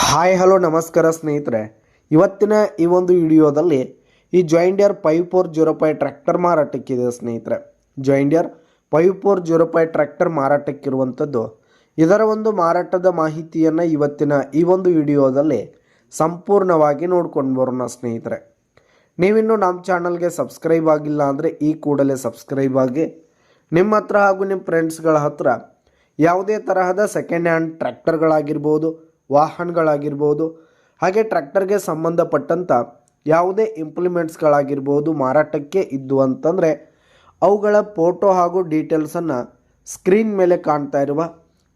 Hi hello ನಮಸ್ಕಾರ ಸ್ನೇಹಿತರೆ, ಇವತ್ತಿನ ಈ ಒಂದು ವಿಡಿಯೋದಲ್ಲಿ ಈ ಜಾಯಿಂಡಿಯರ್ 5405 ಟ್ರ್ಯಾಕ್ಟರ್ ಮಾರಾಟಕ್ಕಿದೆ ಸ್ನೇಹಿತರೆ. ಜಾಯಿಂಡಿಯರ್ 5405 ಟ್ರ್ಯಾಕ್ಟರ್ ಮಾರಾಟಕ್ಕಿರುವಂಥದ್ದು. ಇದರ ಒಂದು ಮಾರಾಟದ ಮಾಹಿತಿಯನ್ನು ಇವತ್ತಿನ ಈ ಒಂದು ವಿಡಿಯೋದಲ್ಲಿ ಸಂಪೂರ್ಣವಾಗಿ ನೋಡ್ಕೊಂಡು ಬರೋಣ ಸ್ನೇಹಿತರೆ. ನೀವಿನ್ನೂ ನಮ್ಮ ಚಾನಲ್ಗೆ ಸಬ್ಸ್ಕ್ರೈಬ್ ಆಗಿಲ್ಲ ಅಂದರೆ ಈ ಕೂಡಲೇ ಸಬ್ಸ್ಕ್ರೈಬ್ ಆಗಿ, ನಿಮ್ಮ ಹತ್ರ ಹಾಗೂ ನಿಮ್ಮ ಫ್ರೆಂಡ್ಸ್ಗಳ ಹತ್ರ ಯಾವುದೇ ತರಹದ ಸೆಕೆಂಡ್ ಹ್ಯಾಂಡ್ ಟ್ರ್ಯಾಕ್ಟರ್ಗಳಾಗಿರ್ಬೋದು, ವಾಹನಗಳಾಗಿರ್ಬೋದು, ಹಾಗೆ ಟ್ರ್ಯಾಕ್ಟರ್ಗೆ ಸಂಬಂಧಪಟ್ಟಂಥ ಯಾವುದೇ ಇಂಪ್ಲಿಮೆಂಟ್ಸ್ಗಳಾಗಿರ್ಬೋದು ಮಾರಾಟಕ್ಕೆ ಇದ್ದು ಅಂತಂದರೆ ಅವುಗಳ ಫೋಟೋ ಹಾಗೂ ಡೀಟೇಲ್ಸನ್ನು ಸ್ಕ್ರೀನ್ ಮೇಲೆ ಕಾಣ್ತಾ ಇರುವ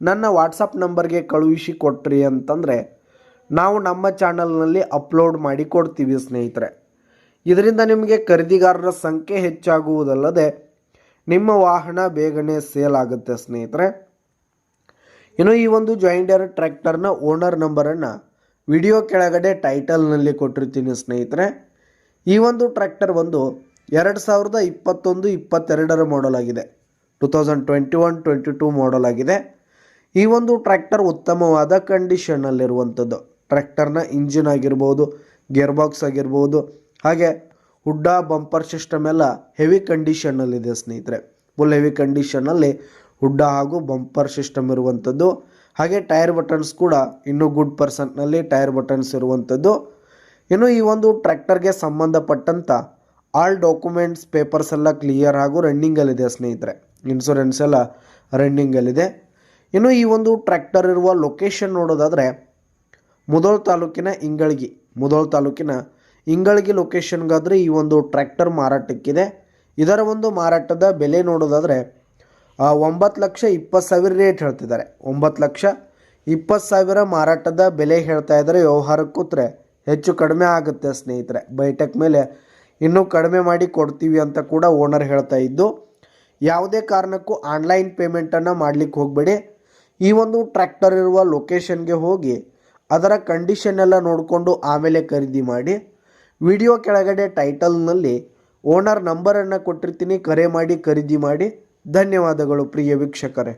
ನನ್ನ ವಾಟ್ಸಪ್ ನಂಬರ್ಗೆ ಕಳುಹಿಸಿ ಕೊಟ್ರಿ ಅಂತಂದರೆ ನಾವು ನಮ್ಮ ಚಾನಲ್ನಲ್ಲಿ ಅಪ್ಲೋಡ್ ಮಾಡಿ ಕೊಡ್ತೀವಿ ಸ್ನೇಹಿತರೆ. ಇದರಿಂದ ನಿಮಗೆ ಖರೀದಿಗಾರರ ಸಂಖ್ಯೆ ಹೆಚ್ಚಾಗುವುದಲ್ಲದೆ ನಿಮ್ಮ ವಾಹನ ಬೇಗನೆ ಸೇಲ್ ಆಗುತ್ತೆ ಸ್ನೇಹಿತರೆ. ಇನ್ನು ಈ ಒಂದು ಜಾಯಿಂಡಿಯರ್ ಟ್ರ್ಯಾಕ್ಟರ್ನ ಓನರ್ ನಂಬರನ್ನು ವಿಡಿಯೋ ಕೆಳಗಡೆ ಟೈಟಲ್ನಲ್ಲಿ ಕೊಟ್ಟಿರ್ತೀನಿ ಸ್ನೇಹಿತರೆ. ಈ ಒಂದು ಟ್ರ್ಯಾಕ್ಟರ್ ಒಂದು 2021-22 ಮಾಡಲ್ ಆಗಿದೆ. 2021-22 ಮಾಡಲ್ ಆಗಿದೆ. ಈ ಒಂದು ಟ್ರ್ಯಾಕ್ಟರ್ ಉತ್ತಮವಾದ ಕಂಡೀಷನ್ನಲ್ಲಿರುವಂಥದ್ದು. ಟ್ರ್ಯಾಕ್ಟರ್ನ ಇಂಜಿನ್ ಆಗಿರ್ಬೋದು, ಗೇರ್ ಬಾಕ್ಸ್ ಆಗಿರ್ಬೋದು, ಹಾಗೆ ಹುಡ್ಡ ಬಂಪರ್ ಸಿಸ್ಟಮ್ ಎಲ್ಲ ಹೆವಿ ಕಂಡೀಷನ್ನಲ್ಲಿದೆ ಸ್ನೇಹಿತರೆ. ಫುಲ್ ಹೆವಿ ಕಂಡೀಷನ್ನಲ್ಲಿ ಹುಡ್ಡ ಹಾಗೂ ಬಂಪರ್ ಸಿಸ್ಟಮ್ ಇರುವಂಥದ್ದು. ಹಾಗೆ ಟೈರ್ ಬಟನ್ಸ್ ಕೂಡ ಇನ್ನೂ ಗುಡ್ ಪರ್ಸೆಂಟ್ನಲ್ಲಿ ಟೈರ್ ಬಟನ್ಸ್ ಇರುವಂಥದ್ದು. ಇನ್ನು ಈ ಒಂದು ಟ್ರ್ಯಾಕ್ಟರ್ಗೆ ಸಂಬಂಧಪಟ್ಟಂಥ ಆಲ್ ಡಾಕ್ಯುಮೆಂಟ್ಸ್ ಪೇಪರ್ಸ್ ಎಲ್ಲ ಕ್ಲಿಯರ್ ಹಾಗೂ ರನ್ನಿಂಗಲ್ಲಿದೆ ಸ್ನೇಹಿತರೆ. ಇನ್ಶೂರೆನ್ಸ್ ಎಲ್ಲ ರನ್ನಿಂಗಲ್ಲಿದೆ. ಇನ್ನು ಈ ಒಂದು ಟ್ರ್ಯಾಕ್ಟರ್ ಇರುವ ಲೊಕೇಶನ್ ನೋಡೋದಾದರೆ ಮುಧೋಳ ತಾಲೂಕಿನ ಇಂಗಳಗಿ ಲೊಕೇಶನ್ಗಾದರೆ ಈ ಒಂದು ಟ್ರ್ಯಾಕ್ಟರ್ ಮಾರಾಟಕ್ಕಿದೆ. ಇದರ ಒಂದು ಮಾರಾಟದ ಬೆಲೆ ನೋಡೋದಾದರೆ 9,20,000 ರೇಟ್ ಹೇಳ್ತಿದ್ದಾರೆ. 9,20,000 ಮಾರಾಟದ ಬೆಲೆ ಹೇಳ್ತಾ ಇದ್ದಾರೆ. ವ್ಯವಹಾರಕ್ಕೆ ಕೂತ್ರೆ ಹೆಚ್ಚು ಕಡಿಮೆ ಆಗುತ್ತೆ ಸ್ನೇಹಿತರೆ. ಬೈಟೆಕ್ ಮೇಲೆ ಇನ್ನೂ ಕಡಿಮೆ ಮಾಡಿ ಕೊಡ್ತೀವಿ ಅಂತ ಕೂಡ ಓನರ್ ಹೇಳ್ತಾ ಇದ್ದು, ಯಾವುದೇ ಕಾರಣಕ್ಕೂ ಆನ್ಲೈನ್ ಪೇಮೆಂಟನ್ನು ಮಾಡಲಿಕ್ಕೆ ಹೋಗಬೇಡಿ. ಈ ಒಂದು ಟ್ರ್ಯಾಕ್ಟರ್ ಇರುವ ಲೊಕೇಶನ್ಗೆ ಹೋಗಿ ಅದರ ಕಂಡೀಷನ್ ಎಲ್ಲ ನೋಡಿಕೊಂಡು ಆಮೇಲೆ ಖರೀದಿ ಮಾಡಿ. ವಿಡಿಯೋ ಕೆಳಗಡೆ ಟೈಟಲ್ನಲ್ಲಿ ಓನರ್ ನಂಬರನ್ನು ಕೊಟ್ಟಿರ್ತೀನಿ, ಕರೆ ಮಾಡಿ ಖರೀದಿ ಮಾಡಿ. ಧನ್ಯವಾದಗಳು ಪ್ರಿಯ ವೀಕ್ಷಕರೇ.